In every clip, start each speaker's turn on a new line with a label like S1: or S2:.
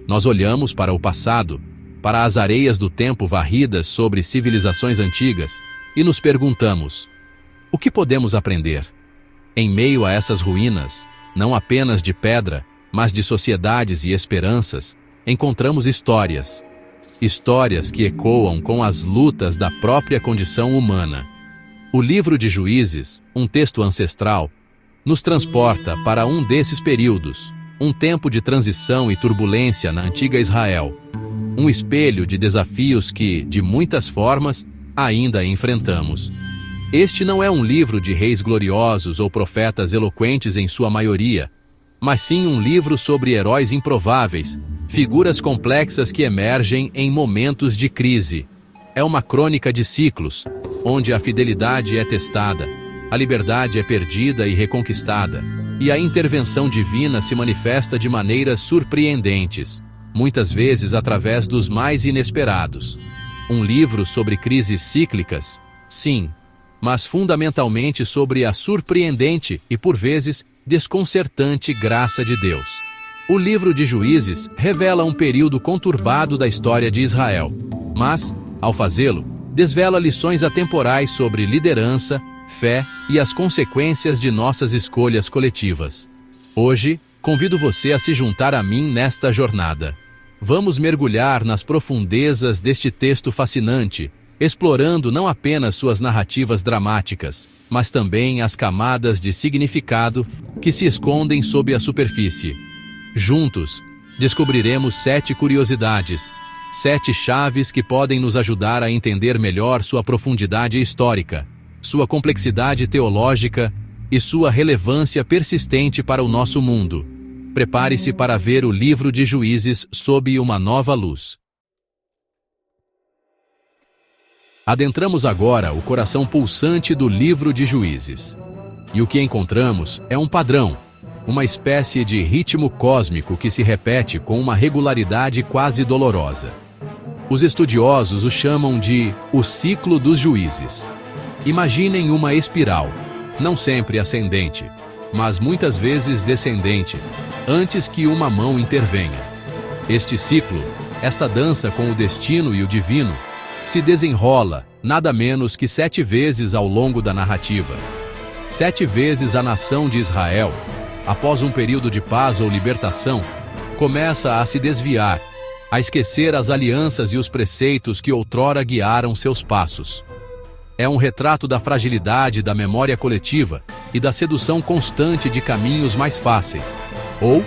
S1: Nós olhamos para o passado, para as areias do tempo varridas sobre civilizações antigas, e nos perguntamos: o que podemos aprender? Em meio a essas ruínas, não apenas de pedra, mas de sociedades e esperanças, encontramos histórias. Histórias que ecoam com as lutas da própria condição humana. O livro de Juízes, um texto ancestral, nos transporta para um desses períodos, um tempo de transição e turbulência na antiga Israel. Um espelho de desafios que, de muitas formas, ainda enfrentamos. Este não é um livro de reis gloriosos ou profetas eloquentes em sua maioria, mas sim um livro sobre heróis improváveis, figuras complexas que emergem em momentos de crise. É uma crônica de ciclos, onde a fidelidade é testada, a liberdade é perdida e reconquistada, e a intervenção divina se manifesta de maneiras surpreendentes, muitas vezes através dos mais inesperados. Um livro sobre crises cíclicas? Sim, mas fundamentalmente sobre a surpreendente e, por vezes, desconcertante graça de Deus. O livro de Juízes revela um período conturbado da história de Israel, mas, ao fazê-lo, desvela lições atemporais sobre liderança, fé e as consequências de nossas escolhas coletivas. Hoje, convido você a se juntar a mim nesta jornada. Vamos mergulhar nas profundezas deste texto fascinante, explorando não apenas suas narrativas dramáticas, mas também as camadas de significado que se escondem sob a superfície. Juntos, descobriremos 7 curiosidades, 7 chaves que podem nos ajudar a entender melhor sua profundidade histórica, sua complexidade teológica e sua relevância persistente para o nosso mundo. Prepare-se para ver o livro de Juízes sob uma nova luz. Adentramos agora o coração pulsante do livro de Juízes. E o que encontramos é um padrão, uma espécie de ritmo cósmico que se repete com uma regularidade quase dolorosa. Os estudiosos o chamam de o ciclo dos juízes. Imaginem uma espiral, não sempre ascendente, mas muitas vezes descendente, antes que uma mão intervenha. Este ciclo, esta dança com o destino e o divino, se desenrola nada menos que 7 vezes ao longo da narrativa. 7 vezes a nação de Israel, após um período de paz ou libertação, começa a se desviar, a esquecer as alianças e os preceitos que outrora guiaram seus passos. É um retrato da fragilidade da memória coletiva e da sedução constante de caminhos mais fáceis, ou,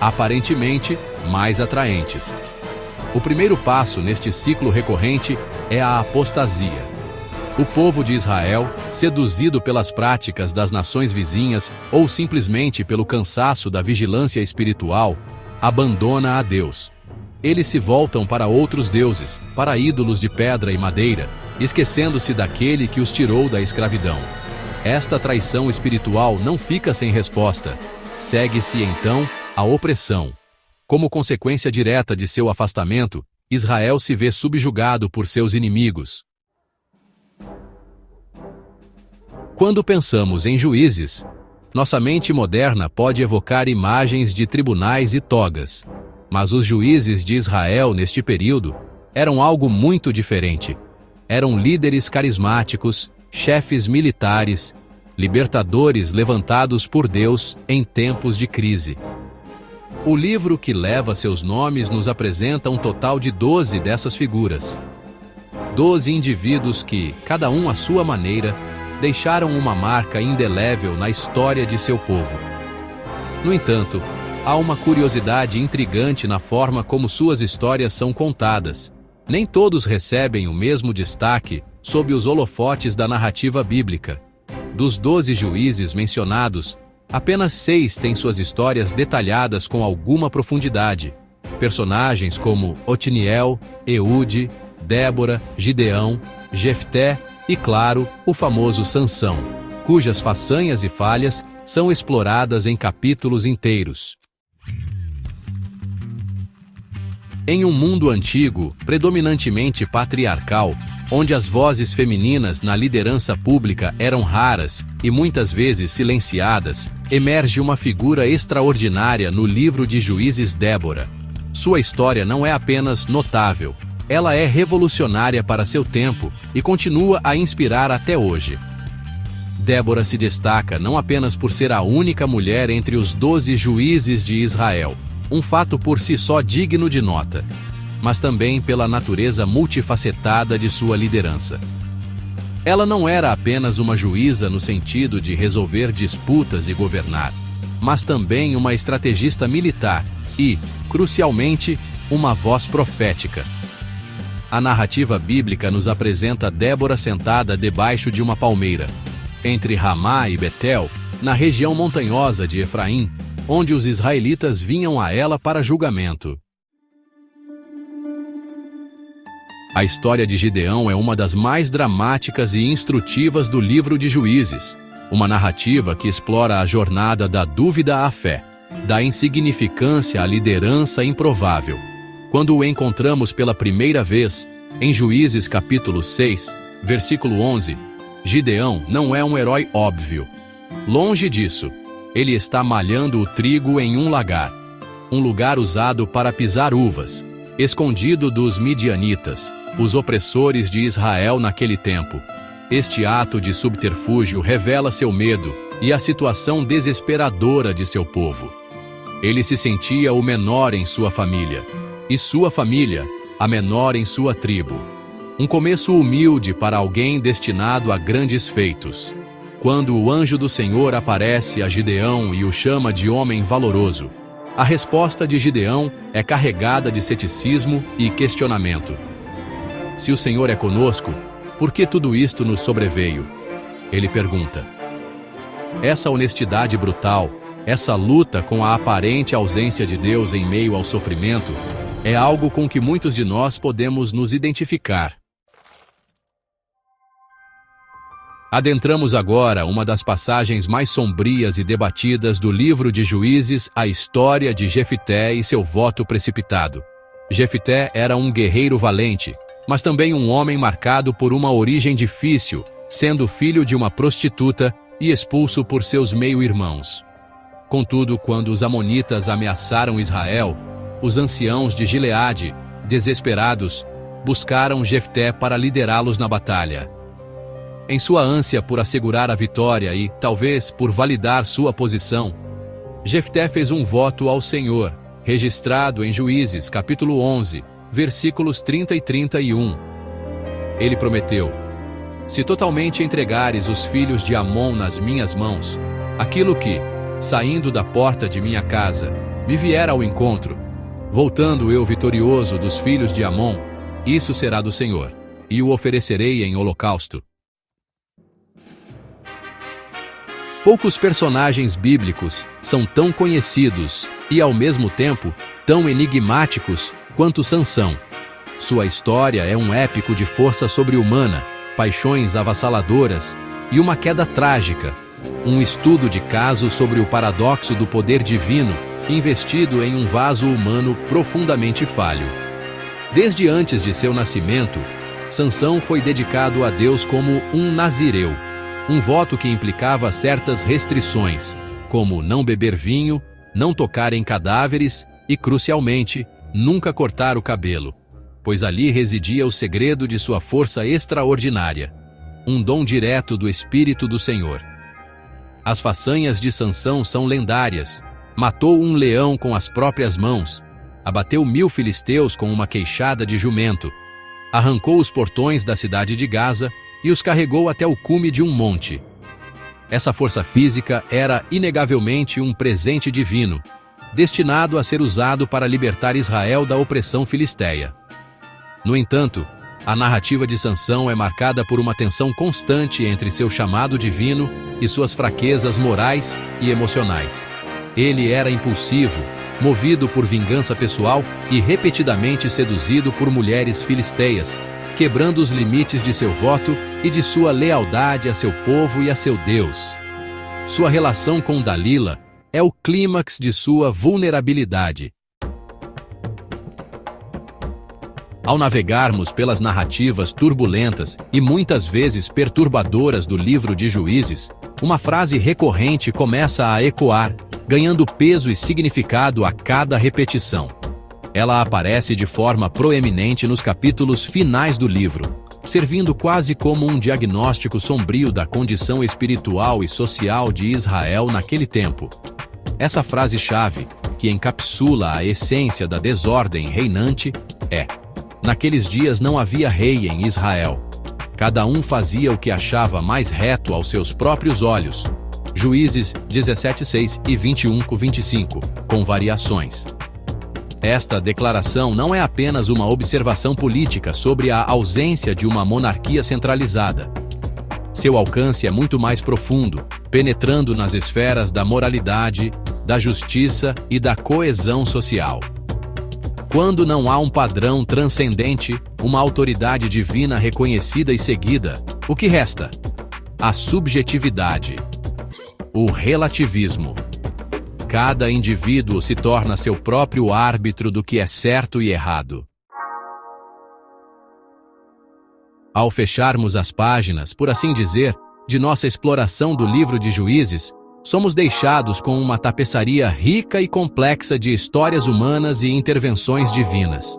S1: aparentemente, mais atraentes. O primeiro passo neste ciclo recorrente é a apostasia. O povo de Israel, seduzido pelas práticas das nações vizinhas ou simplesmente pelo cansaço da vigilância espiritual, abandona a Deus. Eles se voltam para outros deuses, para ídolos de pedra e madeira, esquecendo-se daquele que os tirou da escravidão. Esta traição espiritual não fica sem resposta. Segue-se então a opressão. Como consequência direta de seu afastamento, Israel se vê subjugado por seus inimigos. Quando pensamos em juízes, nossa mente moderna pode evocar imagens de tribunais e togas. Mas os juízes de Israel neste período eram algo muito diferente. Eram líderes carismáticos, chefes militares, libertadores levantados por Deus em tempos de crise. O livro que leva seus nomes nos apresenta um total de 12 dessas figuras. 12 indivíduos que, cada um à sua maneira, deixaram uma marca indelével na história de seu povo. No entanto, há uma curiosidade intrigante na forma como suas histórias são contadas. Nem todos recebem o mesmo destaque sob os holofotes da narrativa bíblica. Dos 12 juízes mencionados, apenas 6 têm suas histórias detalhadas com alguma profundidade. Personagens como Otiniel, Eude, Débora, Gideão, Jefté e, claro, o famoso Sansão, cujas façanhas e falhas são exploradas em capítulos inteiros. Em um mundo antigo, predominantemente patriarcal, onde as vozes femininas na liderança pública eram raras e muitas vezes silenciadas, emerge uma figura extraordinária no livro de Juízes: Débora. Sua história não é apenas notável, ela é revolucionária para seu tempo e continua a inspirar até hoje. Débora se destaca não apenas por ser a única mulher entre os 12 juízes de Israel, um fato por si só digno de nota, mas também pela natureza multifacetada de sua liderança. Ela não era apenas uma juíza no sentido de resolver disputas e governar, mas também uma estrategista militar e, crucialmente, uma voz profética. A narrativa bíblica nos apresenta Débora sentada debaixo de uma palmeira, entre Ramá e Betel, na região montanhosa de Efraim, onde os israelitas vinham a ela para julgamento. A história de Gideão é uma das mais dramáticas e instrutivas do livro de Juízes, uma narrativa que explora a jornada da dúvida à fé, da insignificância à liderança improvável. Quando o encontramos pela primeira vez, em Juízes capítulo 6, versículo 11, Gideão não é um herói óbvio. Longe disso, ele está malhando o trigo em um lagar, um lugar usado para pisar uvas, escondido dos midianitas, os opressores de Israel naquele tempo. Este ato de subterfúgio revela seu medo e a situação desesperadora de seu povo. Ele se sentia o menor em sua família, e sua família, a menor em sua tribo. Um começo humilde para alguém destinado a grandes feitos. Quando o anjo do Senhor aparece a Gideão e o chama de homem valoroso, a resposta de Gideão é carregada de ceticismo e questionamento. Se o Senhor é conosco, por que tudo isto nos sobreveio? Ele pergunta. Essa honestidade brutal, essa luta com a aparente ausência de Deus em meio ao sofrimento, é algo com que muitos de nós podemos nos identificar. Adentramos agora uma das passagens mais sombrias e debatidas do livro de Juízes, a história de Jefté e seu voto precipitado. Jefté era um guerreiro valente, mas também um homem marcado por uma origem difícil, sendo filho de uma prostituta e expulso por seus meio-irmãos. Contudo, quando os amonitas ameaçaram Israel, os anciãos de Gileade, desesperados, buscaram Jefté para liderá-los na batalha. Em sua ânsia por assegurar a vitória e, talvez, por validar sua posição, Jefté fez um voto ao Senhor, registrado em Juízes, capítulo 11, versículos 30 e 31. Ele prometeu: se totalmente entregares os filhos de Amon nas minhas mãos, aquilo que, saindo da porta de minha casa, me vier ao encontro, voltando eu vitorioso dos filhos de Amon, isso será do Senhor, e o oferecerei em holocausto. Poucos personagens bíblicos são tão conhecidos e, ao mesmo tempo, tão enigmáticos quanto Sansão. Sua história é um épico de força sobre-humana, paixões avassaladoras e uma queda trágica, um estudo de caso sobre o paradoxo do poder divino investido em um vaso humano profundamente falho. Desde antes de seu nascimento, Sansão foi dedicado a Deus como um nazireu, um voto que implicava certas restrições, como não beber vinho, não tocar em cadáveres e, crucialmente, nunca cortar o cabelo, pois ali residia o segredo de sua força extraordinária, um dom direto do Espírito do Senhor. As façanhas de Sansão são lendárias. Matou um leão com as próprias mãos, abateu 1000 filisteus com uma queixada de jumento, arrancou os portões da cidade de Gaza e os carregou até o cume de um monte. Essa força física era, inegavelmente, um presente divino, destinado a ser usado para libertar Israel da opressão filisteia. No entanto, a narrativa de Sansão é marcada por uma tensão constante entre seu chamado divino e suas fraquezas morais e emocionais. Ele era impulsivo, movido por vingança pessoal e repetidamente seduzido por mulheres filisteias, quebrando os limites de seu voto e de sua lealdade a seu povo e a seu Deus. Sua relação com Dalila é o clímax de sua vulnerabilidade. Ao navegarmos pelas narrativas turbulentas e muitas vezes perturbadoras do livro de Juízes, uma frase recorrente começa a ecoar, ganhando peso e significado a cada repetição. Ela aparece de forma proeminente nos capítulos finais do livro, servindo quase como um diagnóstico sombrio da condição espiritual e social de Israel naquele tempo. Essa frase-chave, que encapsula a essência da desordem reinante, é: naqueles dias não havia rei em Israel. Cada um fazia o que achava mais reto aos seus próprios olhos. Juízes 17:6 e 21:25, com variações. Esta declaração não é apenas uma observação política sobre a ausência de uma monarquia centralizada. Seu alcance é muito mais profundo, penetrando nas esferas da moralidade, da justiça e da coesão social. Quando não há um padrão transcendente, uma autoridade divina reconhecida e seguida, o que resta? A subjetividade, o relativismo. Cada indivíduo se torna seu próprio árbitro do que é certo e errado. Ao fecharmos as páginas, por assim dizer, de nossa exploração do livro de Juízes, somos deixados com uma tapeçaria rica e complexa de histórias humanas e intervenções divinas.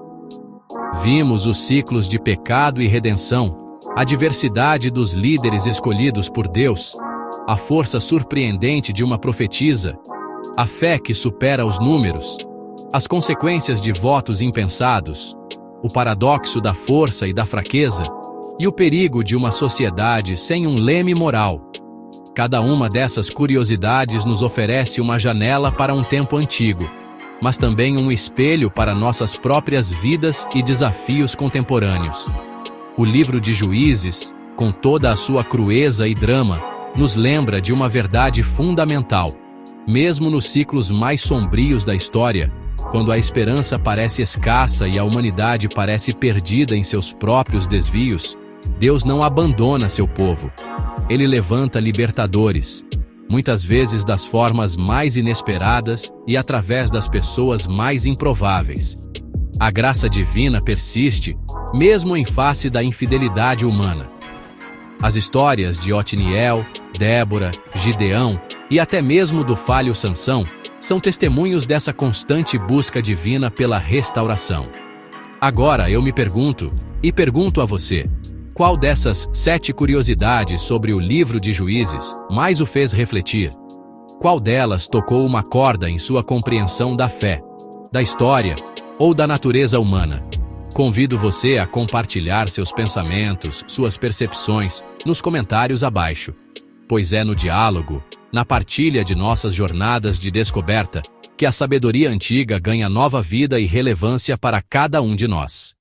S1: Vimos os ciclos de pecado e redenção, a diversidade dos líderes escolhidos por Deus, a força surpreendente de uma profetisa, a fé que supera os números, as consequências de votos impensados, o paradoxo da força e da fraqueza, e o perigo de uma sociedade sem um leme moral. Cada uma dessas curiosidades nos oferece uma janela para um tempo antigo, mas também um espelho para nossas próprias vidas e desafios contemporâneos. O livro de Juízes, com toda a sua crueza e drama, nos lembra de uma verdade fundamental. Mesmo nos ciclos mais sombrios da história, quando a esperança parece escassa e a humanidade parece perdida em seus próprios desvios, Deus não abandona seu povo. Ele levanta libertadores, muitas vezes das formas mais inesperadas e através das pessoas mais improváveis. A graça divina persiste, mesmo em face da infidelidade humana. As histórias de Otniel, Débora, Gideão e até mesmo do falho Sansão são testemunhos dessa constante busca divina pela restauração. Agora eu me pergunto, e pergunto a você, qual dessas 7 curiosidades sobre o livro de Juízes mais o fez refletir? Qual delas tocou uma corda em sua compreensão da fé, da história ou da natureza humana? Convido você a compartilhar seus pensamentos, suas percepções, nos comentários abaixo, pois é no diálogo, na partilha de nossas jornadas de descoberta, que a sabedoria antiga ganha nova vida e relevância para cada um de nós.